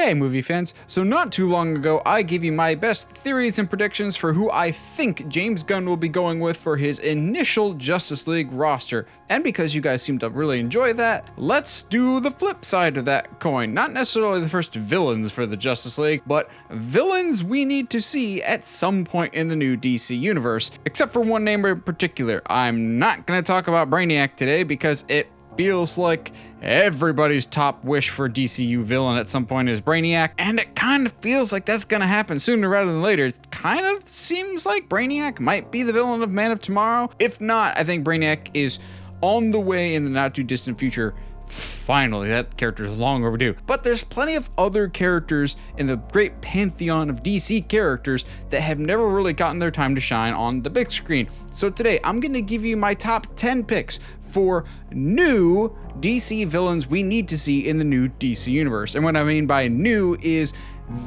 Hey movie fans, so not too long ago I gave you my best theories and predictions for who I think James Gunn will be going with for his initial Justice League roster. And because you guys seem to really enjoy that, let's do the flip side of that coin. Not necessarily the first villains for the Justice League, but villains we need to see at some point in the new DC universe. Except for one name in particular. I'm not going to talk about Brainiac today because it feels like everybody's top wish for DCU villain at some point is Brainiac, and it kind of feels like that's gonna happen sooner rather than later. It kind of seems like Brainiac might be the villain of Man of Tomorrow. If not, I think Brainiac is on the way in the not too distant future. Finally, that character is long overdue. But there's plenty of other characters in the great pantheon of DC characters that have never really gotten their time to shine on the big screen. So today, I'm gonna give you my top 10 picks for new DC villains we need to see in the new DC universe. And what I mean by new is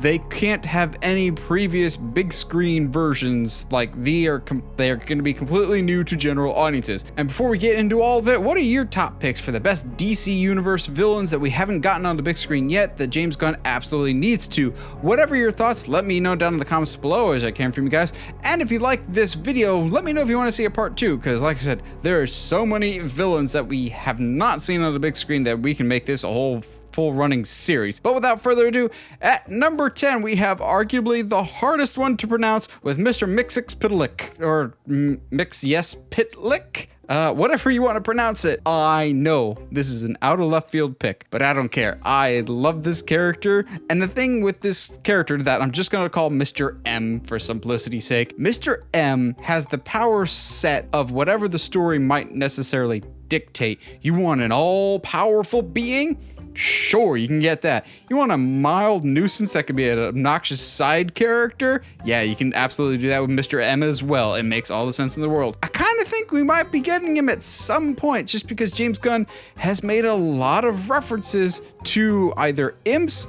they can't have any previous big screen versions. Like they are going to be completely new to general audiences. And before we get into all of it, what are your top picks for the best DC universe villains that we haven't gotten on the big screen yet that James Gunn absolutely needs to? Whatever your thoughts, let me know down in the comments below as I can from you guys. And if you like this video, let me know if you want to see a part 2, because like I said, there are so many villains that we have not seen on the big screen that we can make this a whole full running series. But without further ado, at number 10 we have arguably the hardest one to pronounce with Mr. Mxyzptlk, or Mxyzptlk, whatever you want to pronounce it. I know this is an out of left field pick, but I don't care. I love this character, and the thing with this character that I'm just gonna call Mr. M for simplicity's sake, Mr. M has the power set of whatever the story might necessarily dictate. You want an all-powerful being? Sure, you can get that. You want a mild nuisance that could be an obnoxious side character? Yeah, you can absolutely do that with Mr. M as well. It makes all the sense in the world. I kind of think we might be getting him at some point just because James Gunn has made a lot of references to either imps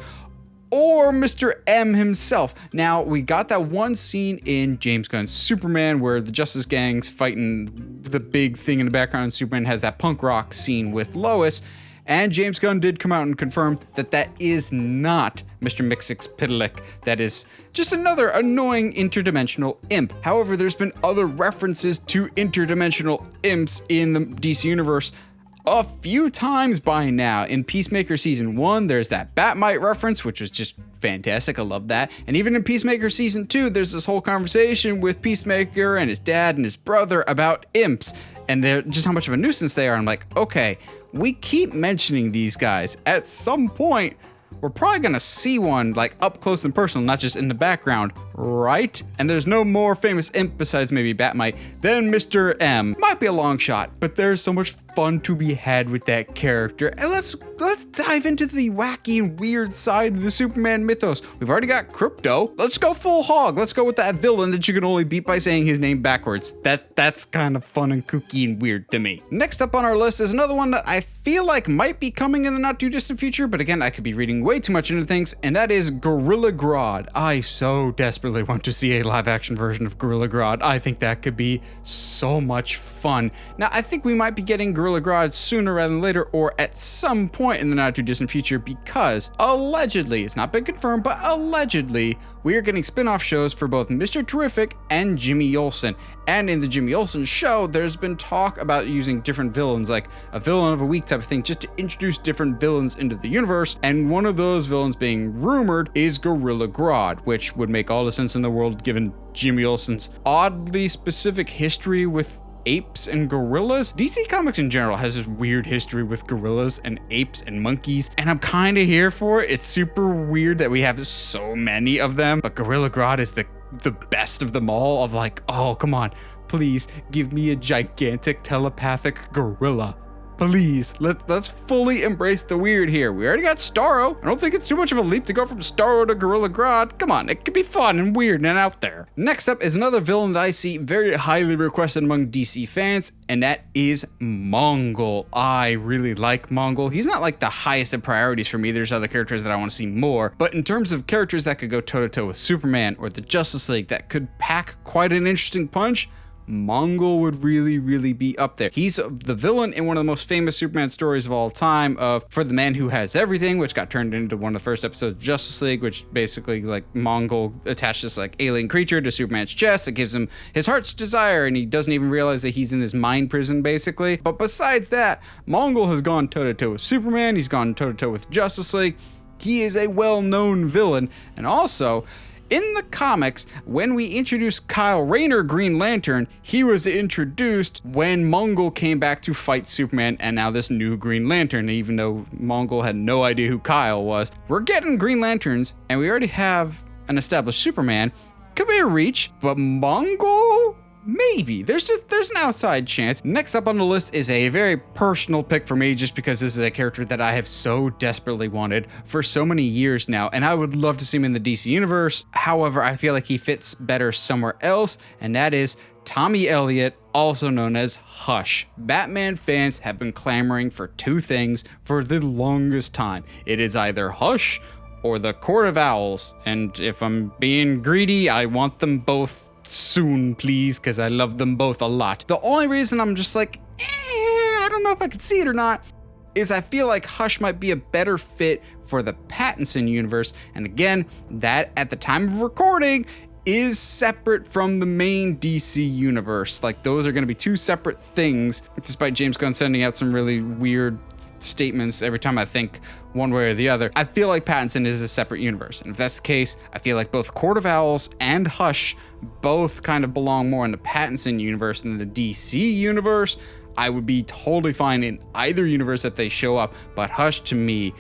or Mr. M himself. Now, we got that one scene in James Gunn's Superman where the Justice Gang's fighting the big thing in the background. Superman has that punk rock scene with Lois. And James Gunn did come out and confirm that that is not Mr. Mxyzptlk. That is just another annoying interdimensional imp. However, there's been other references to interdimensional imps in the DC universe a few times by now. In Peacemaker Season 1, there's that Batmite reference, which was just fantastic. I love that. And even in Peacemaker Season 2, there's this whole conversation with Peacemaker and his dad and his brother about imps and they're just how much of a nuisance they are. I'm like, okay, we keep mentioning these guys. At some point, we're probably gonna see one like up close and personal, not just in the background, right? And there's no more famous imp besides maybe Batmite than Mr. M. Might be a long shot, but there's so much fun to be had with that character. And let's dive into the wacky and weird side of the Superman mythos. We've already got Krypto. Let's go full hog. Let's go with that villain that you can only beat by saying his name backwards. That's kind of fun and kooky and weird to me. Next up on our list is another one that I feel like might be coming in the not too distant future, but again, I could be reading way too much into things, and that is Gorilla Grodd. I so desperately want to see a live action version of Gorilla Grodd. I think that could be so much fun. Now, I think we might be getting Gorilla Grodd sooner rather than later, or at some point in the not too distant future, because allegedly, it's not been confirmed, but allegedly, we are getting spin-off shows for both Mr. Terrific and Jimmy Olsen. And in the Jimmy Olsen show, there's been talk about using different villains, like a villain of a week type of thing, just to introduce different villains into the universe. And one of those villains being rumored is Gorilla Grodd, which would make all the sense in the world given Jimmy Olsen's oddly specific history with apes and gorillas. DC Comics in general has this weird history with gorillas and apes and monkeys, and I'm kind of here for it. It's super weird that we have so many of them, but Gorilla Grodd is the best of them all, of like, oh, come on, please give me a gigantic telepathic gorilla. Please, let's fully embrace the weird here. We already got Starro. I don't think it's too much of a leap to go from Starro to Gorilla Grodd. Come on, it could be fun and weird and out there. Next up is another villain that I see very highly requested among DC fans, and that is Mongol. I really like Mongol. He's not like the highest of priorities for me. There's other characters that I want to see more, but in terms of characters that could go toe-to-toe with Superman or the Justice League that could pack quite an interesting punch, Mongol would really be up there. He's the villain in one of the most famous Superman stories of all time, of For the Man Who Has Everything, which got turned into one of the first episodes of Justice League, which basically like Mongol attached this like alien creature to Superman's chest that gives him his heart's desire, and he doesn't even realize that he's in his mind prison basically. But besides that, Mongol has gone toe-to-toe with Superman, he's gone toe-to-toe with Justice League. He is a well-known villain. And also, in the comics, when we introduced Kyle Rayner Green Lantern, he was introduced when Mongol came back to fight Superman and now this new Green Lantern, even though Mongol had no idea who Kyle was. We're getting Green Lanterns, and we already have an established Superman. Could be a reach, but Mongol? Maybe. There's an outside chance. Next up on the list is a very personal pick for me, just because this is a character that I have so desperately wanted for so many years now, and I would love to see him in the DC universe. However, I feel like he fits better somewhere else, and that is Tommy Elliott, also known as Hush. Batman fans have been clamoring for two things for the longest time. It is either Hush or the Court of Owls, and if I'm being greedy, I want them both soon, please, because I love them both a lot. The only reason I'm just like, I don't know if I could see it or not, is I feel like Hush might be a better fit for the Pattinson universe. And again, that at the time of recording is separate from the main DC universe. Like, those are going to be two separate things, despite James Gunn sending out some really weird statements every time I think one way or the other. I feel like Pattinson is a separate universe, and if that's the case, I feel like both Court of Owls and Hush both kind of belong more in the Pattinson universe than the DC universe. I would be totally fine in either universe that they show up, but Hush, to me,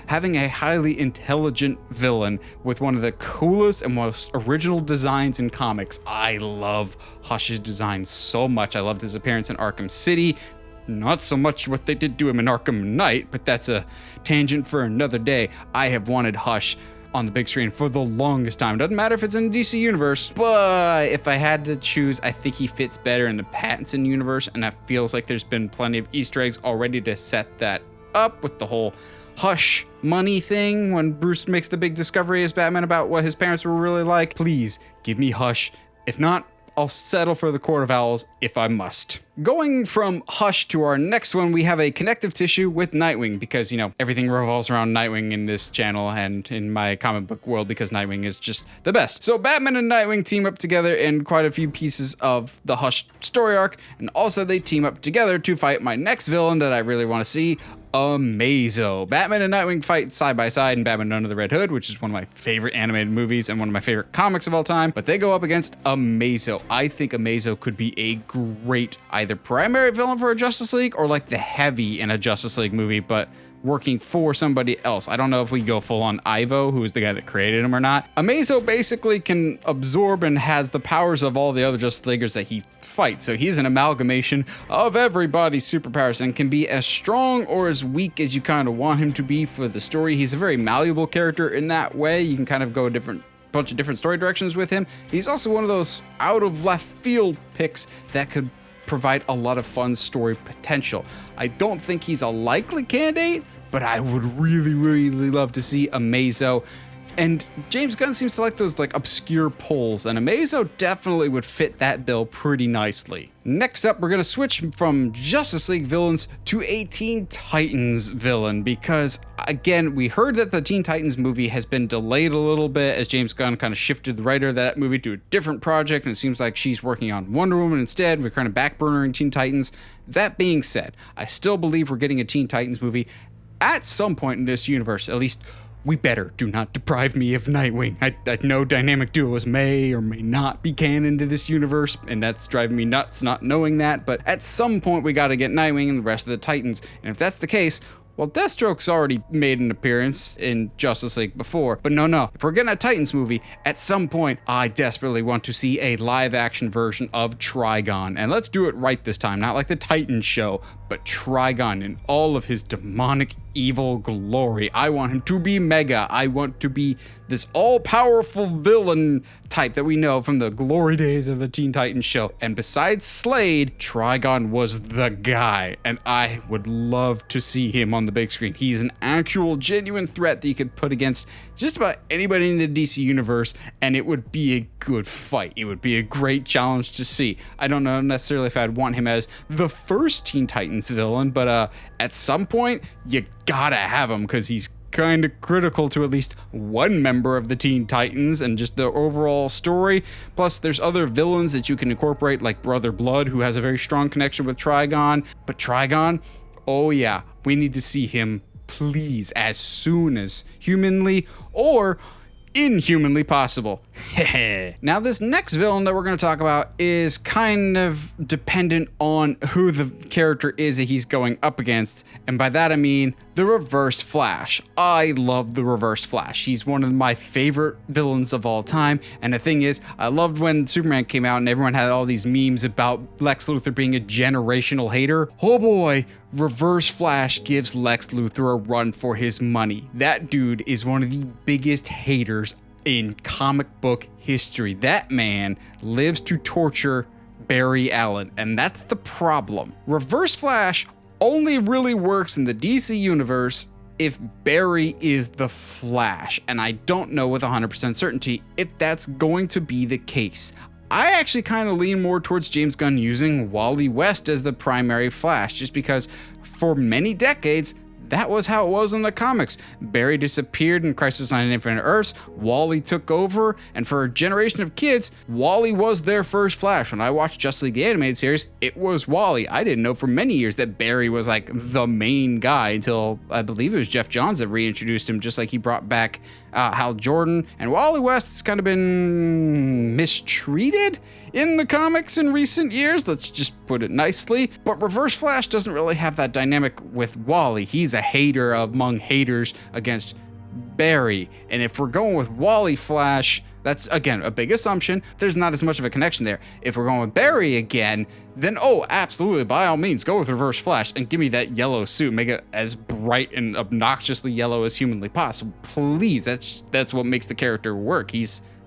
having a highly intelligent villain with one of the coolest and most original designs in comics. I love Hush's design so much. I loved his appearance in Arkham City. Not so much what they did to him in Arkham Knight, but that's a tangent for another day. I have wanted Hush on the big screen for the longest time. Doesn't matter if it's in the DC universe, but if I had to choose, I think he fits better in the Pattinson universe, and that feels like there's been plenty of Easter eggs already to set that up with the whole Hush money thing when Bruce makes the big discovery as Batman about what his parents were really like. Please give me Hush. If not, I'll settle for the Court of Owls if I must. Going from Hush to our next one, we have a connective tissue with Nightwing, because, you know, everything revolves around Nightwing in this channel and in my comic book world, because Nightwing is just the best. So Batman and Nightwing team up together in quite a few pieces of the Hush story arc, and also they team up together to fight my next villain that I really want to see, Amazo. Batman and Nightwing fight side by side in Batman Under the Red Hood, which is one of my favorite animated movies and one of my favorite comics of all time, but they go up against Amazo. I think Amazo could be a great either primary villain for a Justice League or like the heavy in a Justice League movie, but working for somebody else. I don't know if we go full on Ivo, who is the guy that created him, or not. Amazo basically can absorb and has the powers of all the other Justice Leaguers that he fights. So he's an amalgamation of everybody's superpowers and can be as strong or as weak as you kind of want him to be for the story. He's a very malleable character in that way. You can kind of go a bunch of different story directions with him. He's also one of those out of left field picks that could provide a lot of fun story potential. I don't think he's a likely candidate, but I would really love to see Amazo. And James Gunn seems to like those like obscure pulls, and Amazo definitely would fit that bill pretty nicely. Next up, we're gonna switch from Justice League villains to a Teen Titans villain, because again, we heard that the Teen Titans movie has been delayed a little bit as James Gunn kind of shifted the writer of that movie to a different project, and it seems like she's working on Wonder Woman instead. We're kind of backburnering Teen Titans. That being said, I still believe we're getting a Teen Titans movie at some point in this universe. At least we better. Do not deprive me of Nightwing. I know dynamic duos may or may not be canon to this universe, and that's driving me nuts not knowing that, but at some point we gotta get Nightwing and the rest of the Titans, and if that's the case, well, Deathstroke's already made an appearance in Justice League before, but no. If we're getting a Titans movie, at some point, I desperately want to see a live-action version of Trigon, and let's do it right this time. Not like the Titans show, but Trigon in all of his demonic evil glory. I want him to be mega. I want to be this all-powerful villain type that we know from the glory days of the Teen Titans show. And besides Slade, Trigon was the guy, and I would love to see him on the big screen. He's an actual genuine threat that you could put against just about anybody in the DC universe, and it would be a good fight. It would be a great challenge to see. I don't know necessarily if I'd want him as the first Teen Titans villain, but at some point, you gotta have him because he's kind of critical to at least one member of the Teen Titans and just the overall story. Plus, there's other villains that you can incorporate, like Brother Blood, who has a very strong connection with Trigon. But Trigon, oh yeah, we need to see him, please, as soon as humanly or inhumanly possible. Now, this next villain that we're going to talk about is kind of dependent on who the character is that he's going up against, and by that I mean the Reverse Flash. I love the Reverse Flash. He's one of my favorite villains of all time, and the thing is, I loved when Superman came out and everyone had all these memes about Lex Luthor being a generational hater. Oh boy, Reverse Flash gives Lex Luthor a run for his money. That dude is one of the biggest haters in comic book history. That man lives to torture Barry Allen, and that's the problem. Reverse Flash only really works in the DC universe if Barry is the Flash, and I don't know with 100% certainty if that's going to be the case. I actually kind of lean more towards James Gunn using Wally West as the primary Flash, just because for many decades, that was how it was in the comics. Barry disappeared in Crisis on Infinite Earths, Wally took over, and for a generation of kids, Wally was their first Flash. When I watched Justice League the Animated Series, it was Wally. I didn't know for many years that Barry was like the main guy until I believe it was Jeff Johns that reintroduced him, just like he brought back Hal Jordan. And Wally West has kind of been mistreated in the comics in recent years, let's just put it nicely. But Reverse Flash doesn't really have that dynamic with Wally. He's a hater among haters against Barry. And if we're going with Wally Flash, that's, again, a big assumption. There's not as much of a connection there. If we're going with Barry again, then, oh, absolutely, by all means, go with Reverse Flash and give me that yellow suit. Make it as bright and obnoxiously yellow as humanly possible. Please, that's what makes the character work.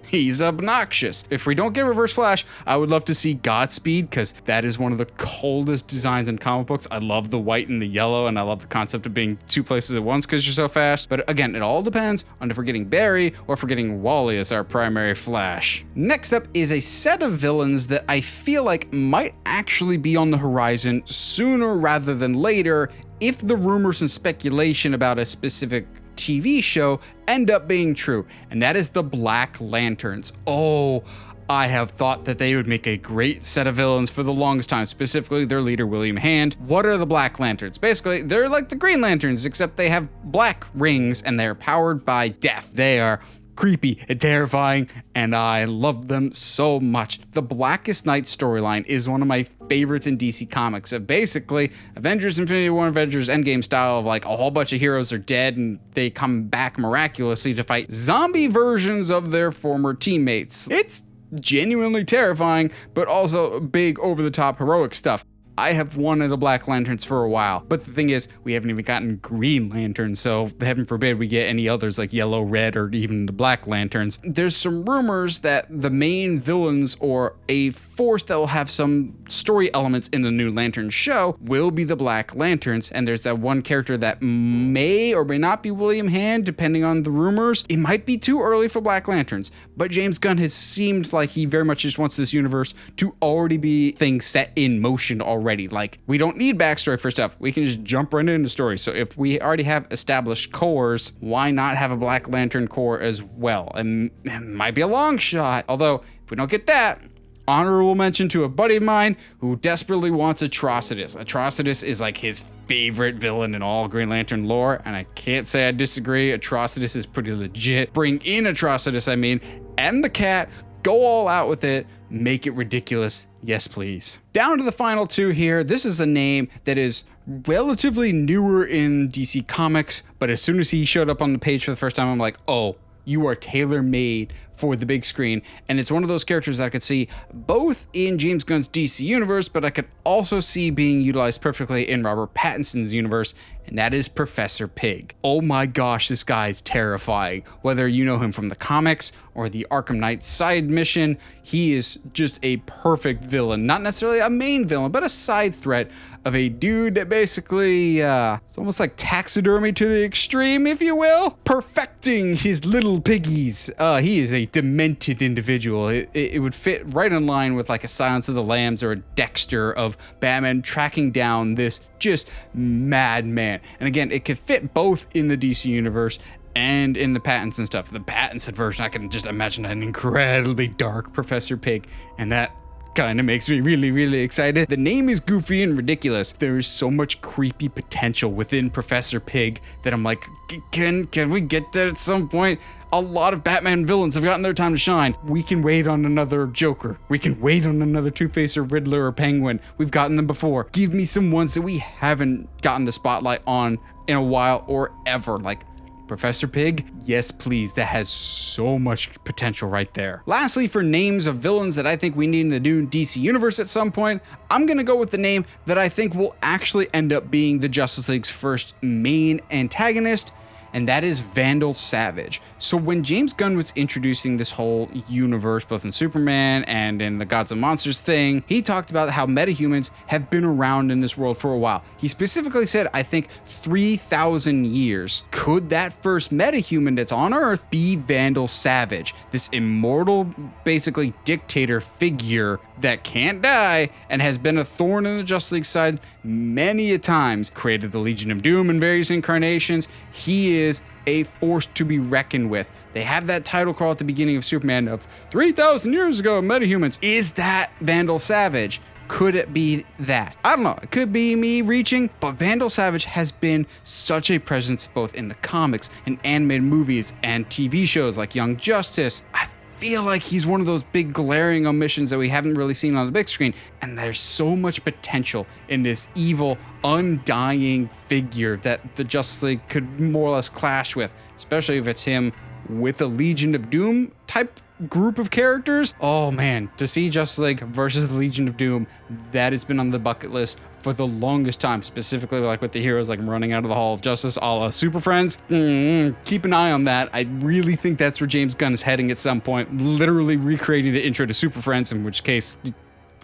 He's obnoxious. If we don't get Reverse Flash, I would love to see Godspeed, because that is one of the coldest designs in comic books. I love the white and the yellow, and I love the concept of being two places at once because you're so fast. But again, it all depends on if we're getting Barry or if we're getting Wally as our primary Flash. Next up is a set of villains that I feel like might actually be on the horizon sooner rather than later if the rumors and speculation about a specific TV show end up being true, and that is the Black Lanterns. Oh, I have thought that they would make a great set of villains for the longest time, specifically their leader, William Hand. What are the Black Lanterns? Basically, they're like the Green Lanterns, except they have black rings and they're powered by death. They are creepy and terrifying, and I love them so much. The Blackest Night storyline is one of my favorites in DC Comics. Basically, Avengers Infinity War, Avengers Endgame style of like a whole bunch of heroes are dead and they come back miraculously to fight zombie versions of their former teammates. It's genuinely terrifying, but also big over-the-top heroic stuff. I have wanted a Black Lanterns for a while, but the thing is, we haven't even gotten Green Lanterns, so heaven forbid we get any others like Yellow, Red, or even the Black Lanterns. There's some rumors that the main villains or a force that will have some story elements in the new Lantern show will be the Black Lanterns, and there's that one character that may or may not be William Hand, depending on the rumors. It might be too early for Black Lanterns, but James Gunn has seemed like he very much just wants this universe to already be things set in motion already. Like, we don't need backstory for stuff. We can just jump right into story. So if we already have established cores, why not have a Black Lantern core as well? And it might be a long shot. Although, if we don't get that, honorable mention to a buddy of mine who desperately wants Atrocitus. Atrocitus is like his favorite villain in all Green Lantern lore, and I can't say I disagree. Atrocitus is pretty legit. Bring in Atrocitus, I mean, and the cat. Go all out with it. Make it ridiculous. Yes, please. Down to the final two here. This is a name that is relatively newer in DC Comics, but as soon as he showed up on the page for the first time, I'm like, oh, you are tailor-made for the big screen, and it's one of those characters that I could see both in James Gunn's DC universe, but I could also see being utilized perfectly in Robert Pattinson's universe, and that is Professor Pig. Oh my gosh, this guy is terrifying. Whether you know him from the comics or the Arkham Knight side mission, he is just a perfect villain. Not necessarily a main villain, but a side threat of a dude that basically, it's almost like taxidermy to the extreme, if you will. Perfecting his little piggies. He is a demented individual. It would fit right in line with like a Silence of the Lambs or a Dexter of Batman tracking down this just madman. And again, it could fit both in the DC universe and in the Pattinson stuff. The Pattinson version, I can just imagine an incredibly dark Professor Pig, and that kind of makes me really, really excited. The name is goofy and ridiculous. There is so much creepy potential within Professor Pig that I'm like, can we get there at some point? A lot of Batman villains have gotten their time to shine. We can wait on another Joker. We can wait on another Two-Face or Riddler or Penguin. We've gotten them before. Give me some ones that we haven't gotten the spotlight on in a while or ever. Like Professor Pig, yes please, that has so much potential right there. Lastly, for names of villains that I think we need in the new DC universe at some point, I'm gonna go with the name that I think will actually end up being the Justice League's first main antagonist, and that is Vandal Savage. So when James Gunn was introducing this whole universe, both in Superman and in the Gods and Monsters thing, he talked about how metahumans have been around in this world for a while. He specifically said, I think 3,000 years. Could that first metahuman that's on Earth be Vandal Savage? This immortal, basically dictator figure that can't die and has been a thorn in the Justice League side many a times, created the Legion of Doom in various incarnations. He is a force to be reckoned with. They have that title crawl at the beginning of Superman of 3,000 years ago, metahumans. Is that Vandal Savage? Could it be that? I don't know. It could be me reaching, but Vandal Savage has been such a presence both in the comics and animated movies and TV shows like Young Justice. I feel like he's one of those big glaring omissions that we haven't really seen on the big screen, and there's so much potential in this evil, undying figure that the Justice League could more or less clash with, especially if it's him with a Legion of Doom type group of characters. Oh man, to see Justice League versus the Legion of Doom, that has been on the bucket list for the longest time, specifically like with the heroes like running out of the Hall of Justice, a la Super Friends. Keep an eye on that. I really think that's where James Gunn is heading at some point, literally recreating the intro to Super Friends, in which case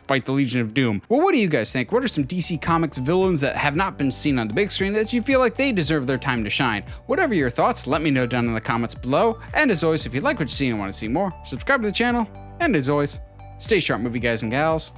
fight the Legion of Doom. Well, what do you guys think? What are some DC Comics villains that have not been seen on the big screen that you feel like they deserve their time to shine? Whatever your thoughts, let me know down in the comments below. And as always, if you like what you see and want to see more, subscribe to the channel. And as always, stay sharp, movie guys and gals.